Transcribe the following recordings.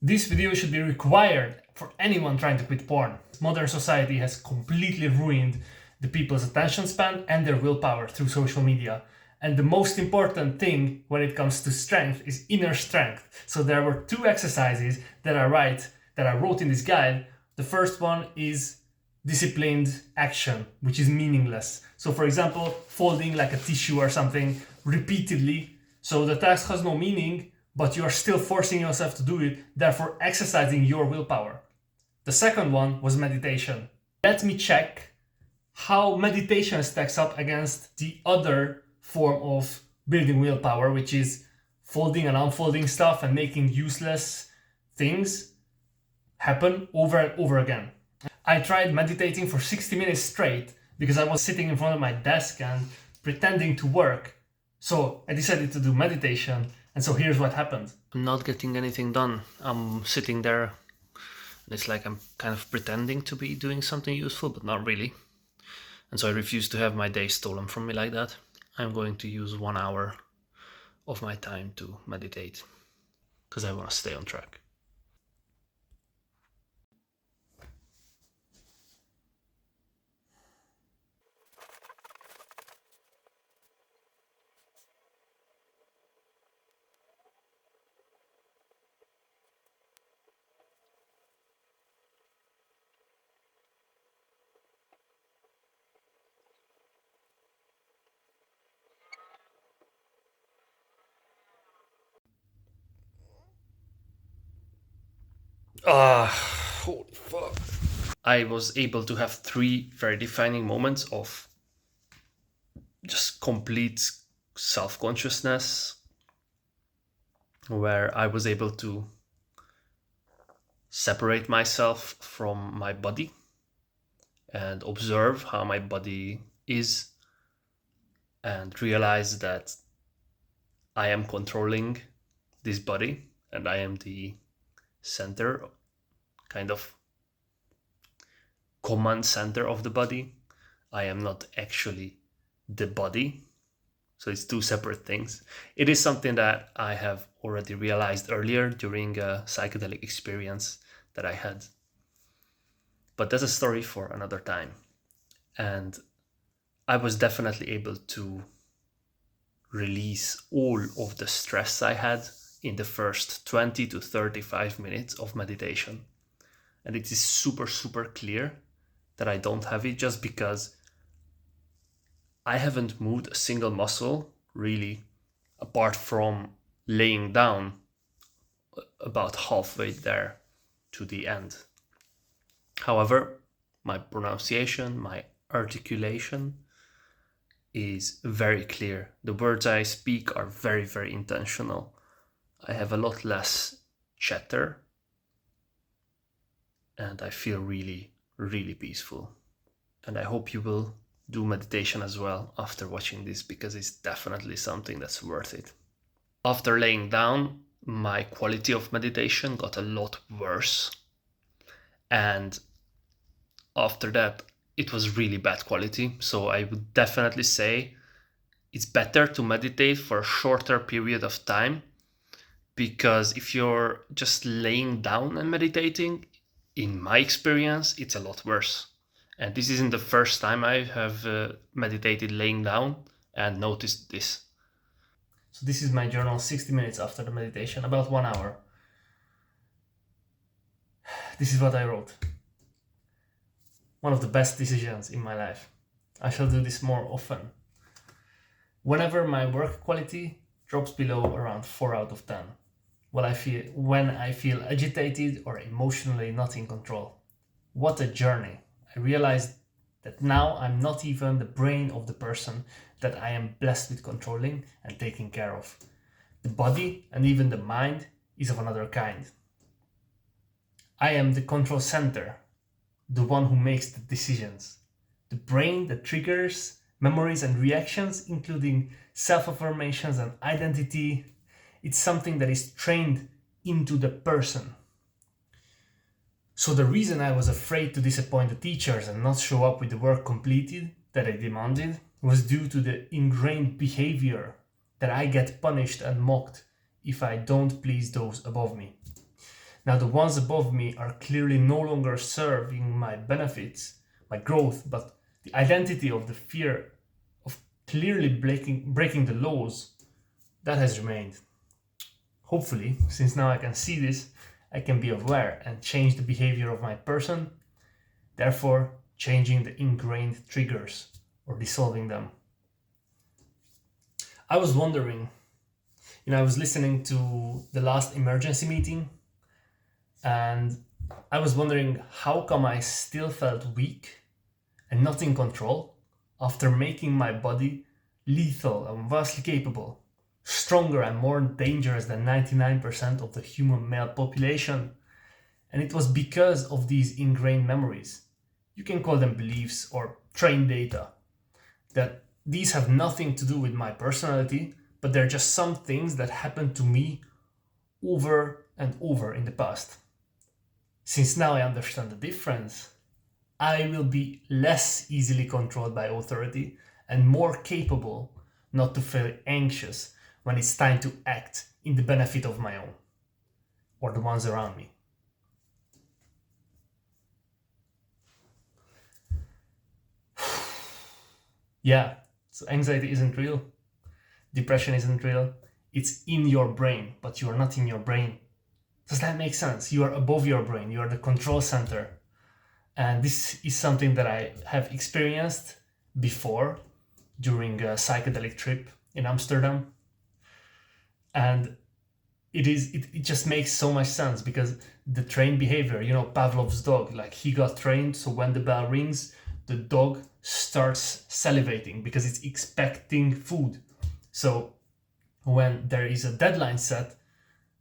This video should be required for anyone trying to quit porn. Modern society has completely ruined the people's attention span and their willpower through social media. And the most important thing when it comes to strength is inner strength. So there were 2 exercises that I wrote in this guide. The first one is disciplined action, which is meaningless. So for example, folding like a tissue or something repeatedly. So the task has no meaning, but you are still forcing yourself to do it, therefore exercising your willpower. The second one was meditation. Let me check how meditation stacks up against the other form of building willpower, which is folding and unfolding stuff and making useless things happen over and over again. I tried meditating for 60 minutes straight because I was sitting in front of my desk and pretending to work. So I decided to do meditation, and so here's what happened. I'm not getting anything done. I'm sitting there and it's like I'm kind of pretending to be doing something useful, but not really. And so I refuse to have my day stolen from me like that. I'm going to use 1 hour of my time to meditate because I want to stay on track. Holy fuck. I was able to have 3 very defining moments of just complete self-consciousness where I was able to separate myself from my body and observe how my body is and realize that I am controlling this body and I am the center, kind of command center of the body. I am not actually the body. So it's 2 separate things. It is something that I have already realized earlier during a psychedelic experience that I had. But that's a story for another time. And I was definitely able to release all of the stress I had in the first 20 to 35 minutes of meditation. And it is super, super clear that I don't have it just because I haven't moved a single muscle really apart from laying down about halfway there to the end. However, my pronunciation, my articulation is very clear. The words I speak are very, very intentional. I have a lot less chatter and I feel really, really peaceful. And I hope you will do meditation as well after watching this because it's definitely something that's worth it. After laying down, my quality of meditation got a lot worse. And after that, it was really bad quality. So I would definitely say it's better to meditate for a shorter period of time, because if you're just laying down and meditating, in my experience, it's a lot worse. And this isn't the first time I have meditated laying down and noticed this. So this is my journal 60 minutes after the meditation, about 1 hour. This is what I wrote. One of the best decisions in my life. I shall do this more often. Whenever my work quality drops below around 4 out of 10, when I feel agitated or emotionally not in control. What a journey. I realized that now I'm not even the brain of the person that I am blessed with controlling and taking care of. The body and even the mind is of another kind. I am the control center, the one who makes the decisions. The brain that triggers memories and reactions, including self-affirmations and identity, it's something that is trained into the person. So the reason I was afraid to disappoint the teachers and not show up with the work completed that I demanded was due to the ingrained behavior that I get punished and mocked if I don't please those above me. Now the ones above me are clearly no longer serving my benefits, my growth, but the identity of the fear of clearly breaking the laws, that has remained. Hopefully, since now I can see this, I can be aware and change the behavior of my person, therefore changing the ingrained triggers or dissolving them. I was wondering, I was listening to the last emergency meeting, and I was wondering how come I still felt weak and not in control after making my body lethal and vastly capable, stronger and more dangerous than 99% of the human male population. And it was because of these ingrained memories. You can call them beliefs or trained data. That these have nothing to do with my personality, but they're just some things that happened to me over and over in the past. Since now I understand the difference, I will be less easily controlled by authority and more capable not to feel anxious when it's time to act in the benefit of my own or the ones around me. Yeah, so anxiety isn't real. Depression isn't real. It's in your brain, but you are not in your brain. Does that make sense? You are above your brain. You are the control center. And this is something that I have experienced before during a psychedelic trip in Amsterdam. And it just makes so much sense because the trained behavior, Pavlov's dog, like he got trained. So when the bell rings, the dog starts salivating because it's expecting food. So when there is a deadline set,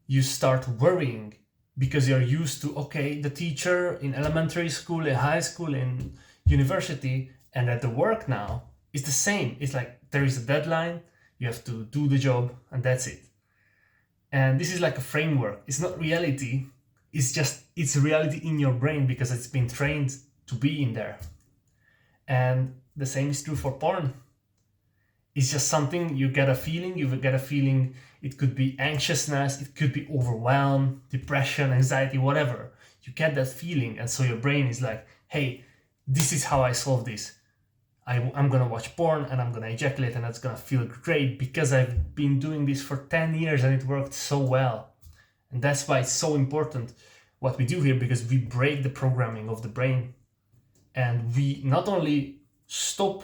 you start worrying because you're used to, okay, the teacher in elementary school, in high school, in university, and at the work now, it's the same. It's like there is a deadline, you have to do the job, and that's it. And this is like a framework. It's not reality. It's reality in your brain because it's been trained to be in there. And the same is true for porn. It's just something you get a feeling. It could be anxiousness, it could be overwhelm, depression, anxiety, whatever. You get that feeling, and so your brain is like, hey, this is how I solve this. I'm gonna watch porn and I'm gonna ejaculate and that's gonna feel great because I've been doing this for 10 years and it worked so well. And that's why it's so important what we do here, because we break the programming of the brain and we not only stop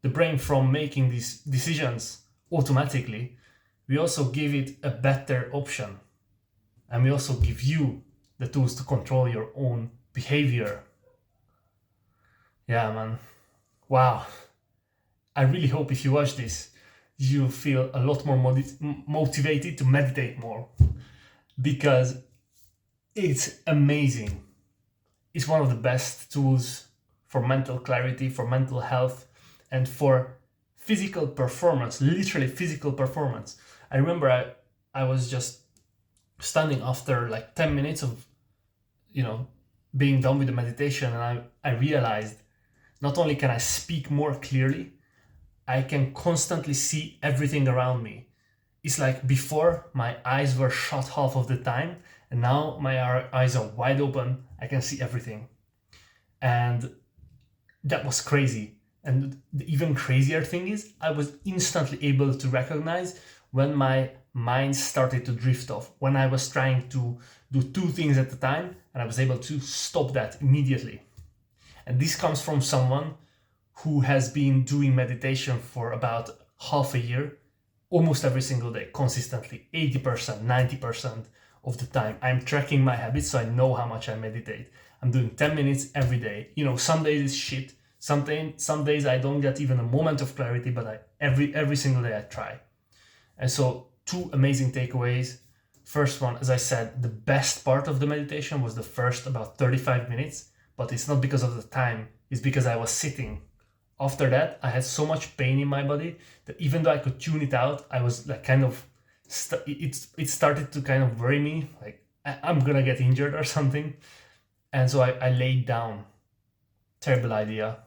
the brain from making these decisions automatically, we also give it a better option. And we also give you the tools to control your own behavior. Yeah, man. Wow. I really hope if you watch this, you feel a lot more motivated to meditate more. Because it's amazing. It's one of the best tools for mental clarity, for mental health, and for physical performance, literally physical performance. I remember I was just standing after like 10 minutes of, being done with the meditation, and I realized not only can I speak more clearly, I can constantly see everything around me. It's like before my eyes were shut half of the time, and now my eyes are wide open. I can see everything. And that was crazy. And the even crazier thing is I was instantly able to recognize when my mind started to drift off, when I was trying to do two things at a time, and I was able to stop that immediately. And this comes from someone who has been doing meditation for about half a year, almost every single day, consistently, 80%, 90% of the time. I'm tracking my habits, so I know how much I meditate. I'm doing 10 minutes every day. Some days it's shit. Some days I don't get even a moment of clarity, but every single day I try. And so 2 amazing takeaways. First one, as I said, the best part of the meditation was the first about 35 minutes, but it's not because of the time, it's because I was sitting. After that, I had so much pain in my body that even though I could tune it out, I was like it started to kind of worry me, like I'm gonna get injured or something. And so I laid down. Terrible idea.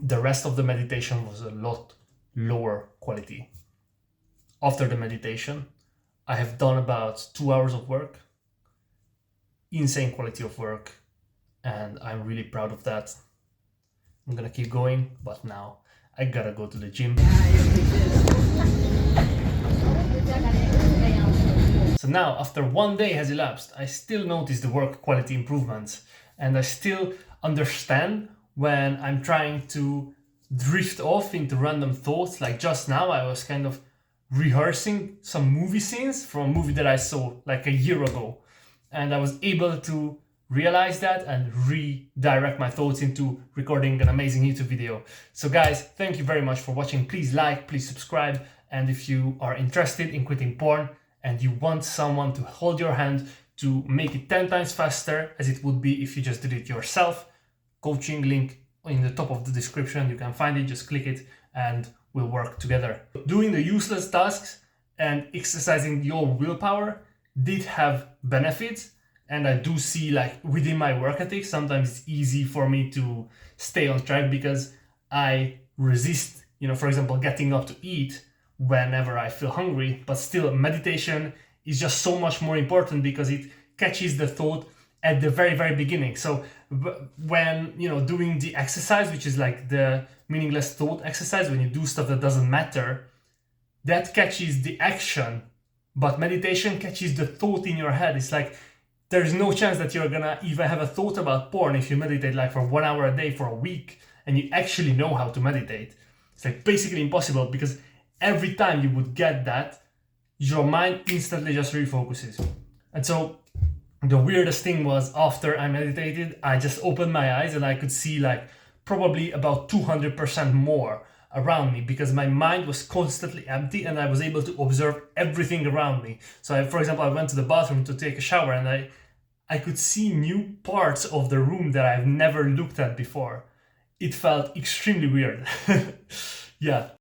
The rest of the meditation was a lot lower quality. After the meditation, I have done about 2 hours of work. insane quality of work, and I'm really proud of that. I'm gonna keep going, but now I gotta go to the gym. So now, after 1 day has elapsed, I still notice the work quality improvements, and I still understand when I'm trying to drift off into random thoughts. Like just now, I was kind of rehearsing some movie scenes from a movie that I saw like a year ago, and I was able to realize that and redirect my thoughts into recording an amazing YouTube video. So guys, thank you very much for watching. Please like, please subscribe, and if you are interested in quitting porn and you want someone to hold your hand to make it 10 times faster as it would be if you just did it yourself, coaching link in the top of the description. You can find it, just click it and we'll work together. Doing the useless tasks and exercising your willpower did have benefits, and I do see, like, within my work ethic, sometimes it's easy for me to stay on track because I resist, for example, getting up to eat whenever I feel hungry. But still, meditation is just so much more important because it catches the thought at the very, very beginning. So when, doing the exercise, which is like the meaningless thought exercise, when you do stuff that doesn't matter, that catches the action, but meditation catches the thought in your head. It's like, there's no chance that you're gonna even have a thought about porn if you meditate like for 1 hour a day for a week and you actually know how to meditate. It's like basically impossible, because every time you would get that, your mind instantly just refocuses. And so the weirdest thing was, after I meditated, I just opened my eyes and I could see like probably about 200% more around me, because my mind was constantly empty and I was able to observe everything around me. So for example, I went to the bathroom to take a shower and I could see new parts of the room that I've never looked at before. It felt extremely weird. Yeah.